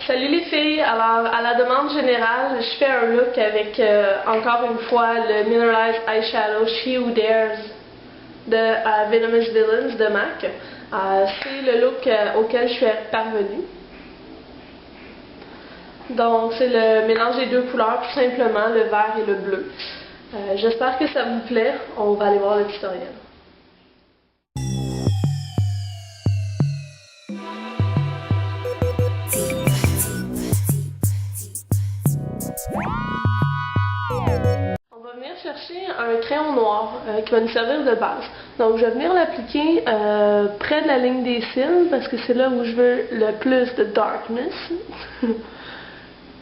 Salut les filles, alors à la demande générale, je fais un look avec encore une fois le Mineralized Eyeshadow She Who Dares de Venomous Villains de MAC. C'est le look auquel je suis parvenue. Donc c'est le mélange des deux couleurs, tout simplement, le vert et le bleu. J'espère que ça vous plaît, on va aller voir le tutoriel. On va venir chercher un crayon noir qui va nous servir de base. Donc je vais venir l'appliquer près de la ligne des cils parce que c'est là où je veux le plus de darkness,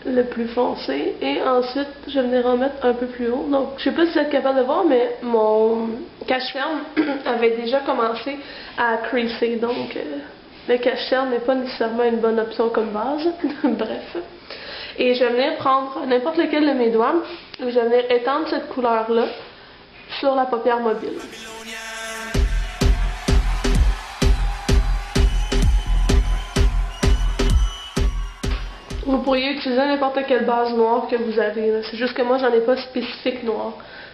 le plus foncé. Et ensuite je vais venir en mettre un peu plus haut. Donc je sais pas si vous êtes capable de voir, mais mon cache-ferme avait déjà commencé à creaser. Donc le cache-ferme n'est pas nécessairement une bonne option comme base. Bref. Et je vais venir prendre n'importe lequel de mes doigts et je vais venir étendre cette couleur-là sur la paupière mobile. Vous pourriez utiliser n'importe quelle base noire que vous avez. C'est juste que moi, j'en ai pas spécifique noir.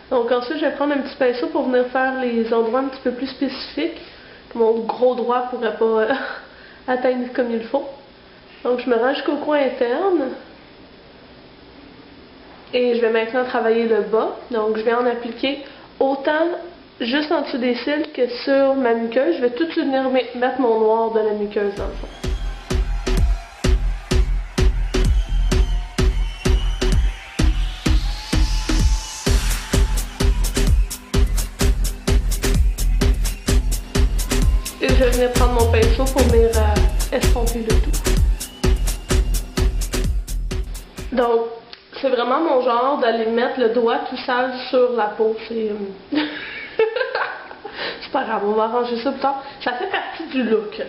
Donc ensuite, je vais prendre un petit pinceau pour venir faire les endroits un petit peu plus spécifiques. Mon gros doigt ne pourrait pas atteindre comme il faut. Donc je me rends jusqu'au coin interne. Et je vais maintenant travailler le bas. Donc je vais en appliquer autant juste en dessous des cils que sur ma muqueuse. Je vais tout de suite venir mettre mon noir de la muqueuse dans le fond. Et je vais venir prendre mon pinceau pour venir estomper le tout. Donc, c'est vraiment mon genre d'aller mettre le doigt tout sale sur la peau. C'est c'est pas grave, on va arranger ça plus tard. Ça fait partie du look.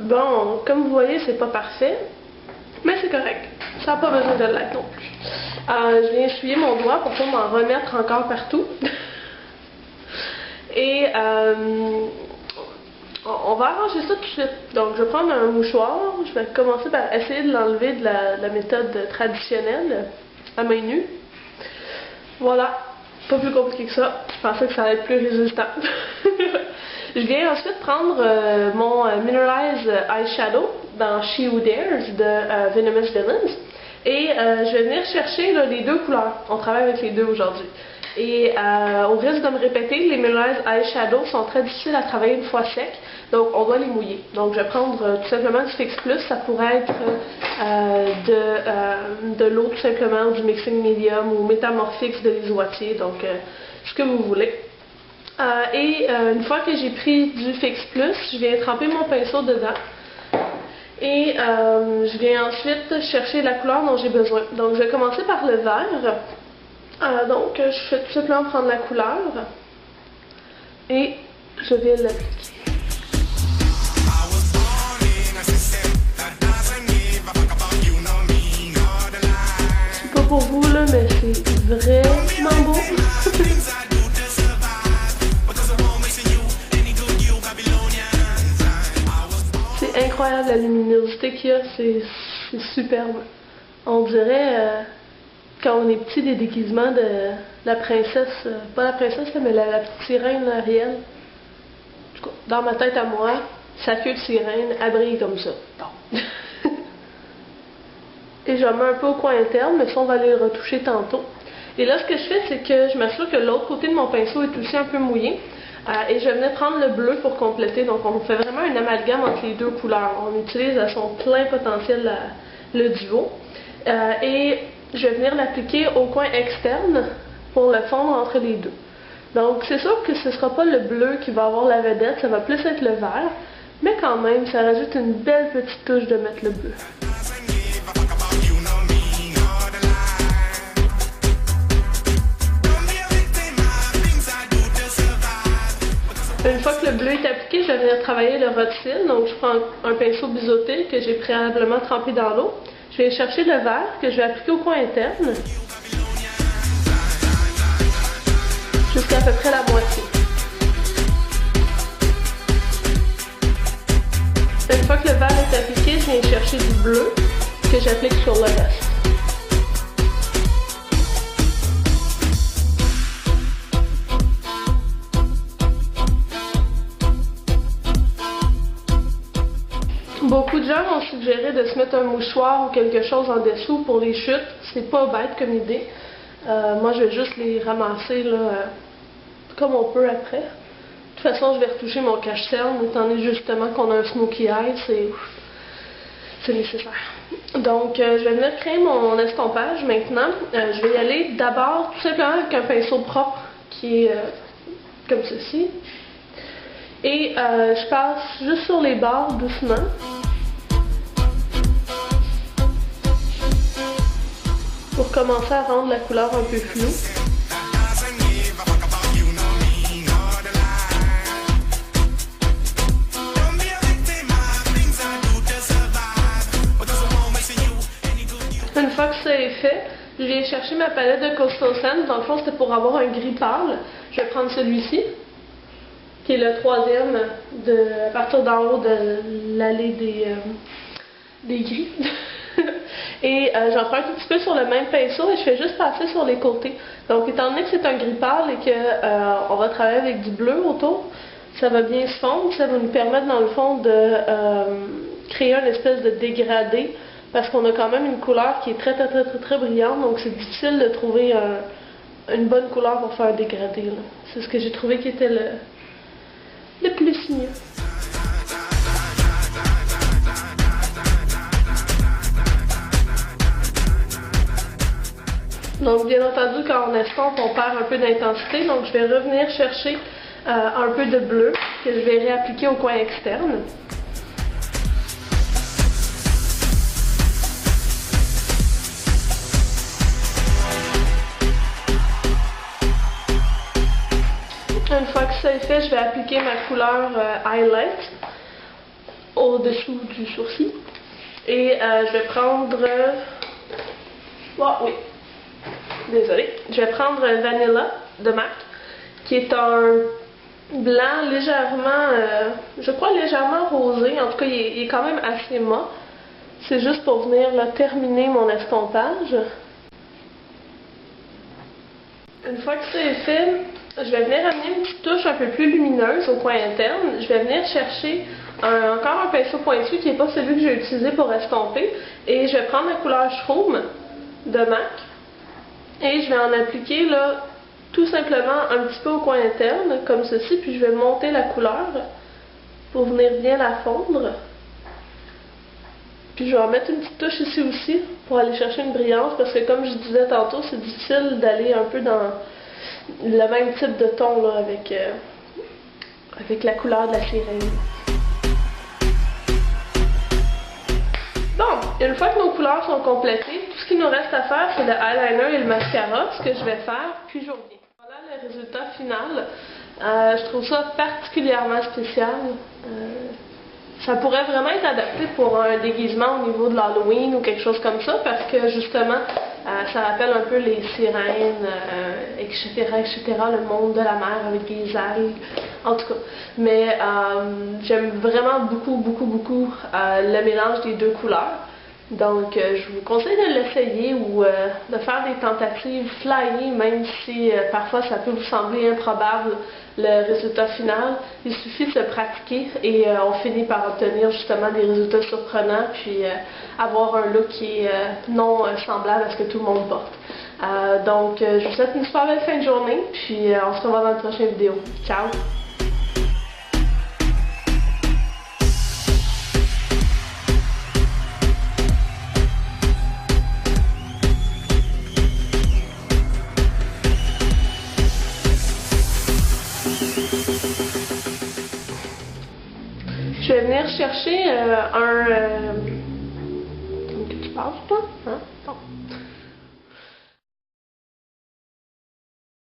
Bon, comme vous voyez, c'est pas parfait, mais c'est correct. Ça n'a pas besoin de l'être non plus. Je viens essuyer mon doigt pour pas m'en remettre encore partout. Et on va arranger ça tout de suite. Donc je vais prendre un mouchoir, je vais commencer par essayer de l'enlever de la méthode traditionnelle, à main nue. Voilà, pas plus compliqué que ça. Je pensais que ça allait être plus résistant. Je viens ensuite prendre mon Mineralized Eyeshadow dans She Who Dares de Venomous Villains. Et je vais venir chercher là, les deux couleurs. On travaille avec les deux aujourd'hui. Et au risque de me répéter, les Mineralized Eyeshadow sont très difficiles à travailler une fois secs, donc on doit les mouiller. Donc je vais prendre tout simplement du Fix Plus, ça pourrait être de l'eau tout simplement, ou du Mixing Medium, ou Metamorphix de l'Isoatier, donc ce que vous voulez. Une fois que j'ai pris du Fix Plus, je viens tremper mon pinceau dedans. Et je viens ensuite chercher la couleur dont j'ai besoin. Donc je vais commencer par le vert. Donc je vais tout simplement prendre la couleur et je vais l'appliquer. C'est pas pour vous là, mais c'est vraiment beau. C'est incroyable la luminosité qu'il y a, c'est superbe. On dirait quand on est petit, des déguisements de la princesse, pas la princesse, mais la petite sirène Ariel. En tout cas, dans ma tête à moi, sa queue de sirène, elle brille comme ça. Bon. Et je mets un peu au coin interne, mais ça on va aller le retoucher tantôt. Et là, ce que je fais, c'est que je m'assure que l'autre côté de mon pinceau est aussi un peu mouillé. Et je venais prendre le bleu pour compléter. Donc on fait vraiment un amalgame entre les deux couleurs. On utilise à son plein potentiel le duo. Et je vais venir l'appliquer au coin externe pour le fondre entre les deux. Donc c'est sûr que ce ne sera pas le bleu qui va avoir la vedette, ça va plus être le vert, mais quand même ça rajoute une belle petite touche de mettre le bleu. Une fois que le bleu est appliqué, je vais venir travailler le ras de cils. Donc je prends un pinceau biseauté que j'ai préalablement trempé dans l'eau. Je vais chercher le vert que je vais appliquer au coin interne jusqu'à peu près la moitié. Une fois que le vert est appliqué, je viens chercher du bleu que j'applique sur le reste. Beaucoup de gens ont suggéré de se mettre un mouchoir ou quelque chose en dessous pour les chutes. C'est pas bête comme idée. Moi, je vais juste les ramasser là, comme on peut après. De toute façon, je vais retoucher mon cache-cerne, étant donné justement qu'on a un smokey eye, c'est nécessaire. Donc, je vais venir créer mon estompage maintenant. Je vais y aller d'abord tout simplement avec un pinceau propre qui est comme ceci. Et je passe juste sur les bords doucement. Pour commencer à rendre la couleur un peu floue. Une fois que ça est fait, je viens chercher ma palette de Coastal Sands. Dans le fond, c'était pour avoir un gris pâle. Je vais prendre celui-ci, qui est le troisième à partir d'en haut de l'allée des gris. Et j'en prends un tout petit peu sur le même pinceau et je fais juste passer sur les côtés. Donc, étant donné que c'est un gris pâle et qu'on va travailler avec du bleu autour, ça va bien se fondre. Ça va nous permettre, dans le fond, de créer une espèce de dégradé. Parce qu'on a quand même une couleur qui est très brillante, donc c'est difficile de trouver une bonne couleur pour faire un dégradé. C'est ce que j'ai trouvé qui était le plus mieux. Donc bien entendu, quand on estompe, on perd un peu d'intensité, donc je vais revenir chercher un peu de bleu que je vais réappliquer au coin externe. Une fois que ça est fait, je vais appliquer ma couleur Highlight au-dessous du sourcil. Et je vais prendre... Oh oui, désolée. Je vais prendre Vanilla de MAC, qui est un blanc légèrement, je crois légèrement rosé. En tout cas, il est quand même assez mat. C'est juste pour venir là, terminer mon estompage. Une fois que ça est fait, je vais venir amener une petite touche un peu plus lumineuse au coin interne. Je vais venir chercher encore un pinceau pointu qui n'est pas celui que j'ai utilisé pour estomper. Et je vais prendre la couleur Shroom de MAC. Et je vais en appliquer là, tout simplement un petit peu au coin interne, comme ceci. Puis je vais monter la couleur pour venir bien la fondre. Puis je vais en mettre une petite touche ici aussi pour aller chercher une brillance. Parce que comme je disais tantôt, c'est difficile d'aller un peu dans le même type de ton là, avec la couleur de la sirène. Bon, une fois que nos couleurs sont complétées, tout ce qu'il nous reste à faire, c'est le eyeliner et le mascara, ce que je vais faire, puis je reviens. Voilà le résultat final. Je trouve ça particulièrement spécial. Ça pourrait vraiment être adapté pour un déguisement au niveau de l'Halloween ou quelque chose comme ça, parce que justement, ça rappelle un peu les sirènes, etc., le monde de la mer avec des algues, en tout cas. Mais j'aime vraiment beaucoup le mélange des deux couleurs. Donc, je vous conseille de l'essayer ou de faire des tentatives flyées, même si parfois ça peut vous sembler improbable le résultat final. Il suffit de se pratiquer et on finit par obtenir justement des résultats surprenants puis avoir un look qui est non semblable à ce que tout le monde porte. Donc, je vous souhaite une super belle fin de journée puis on se revoit dans une prochaine vidéo. Ciao! Je vais venir chercher que tu passes, toi, hein?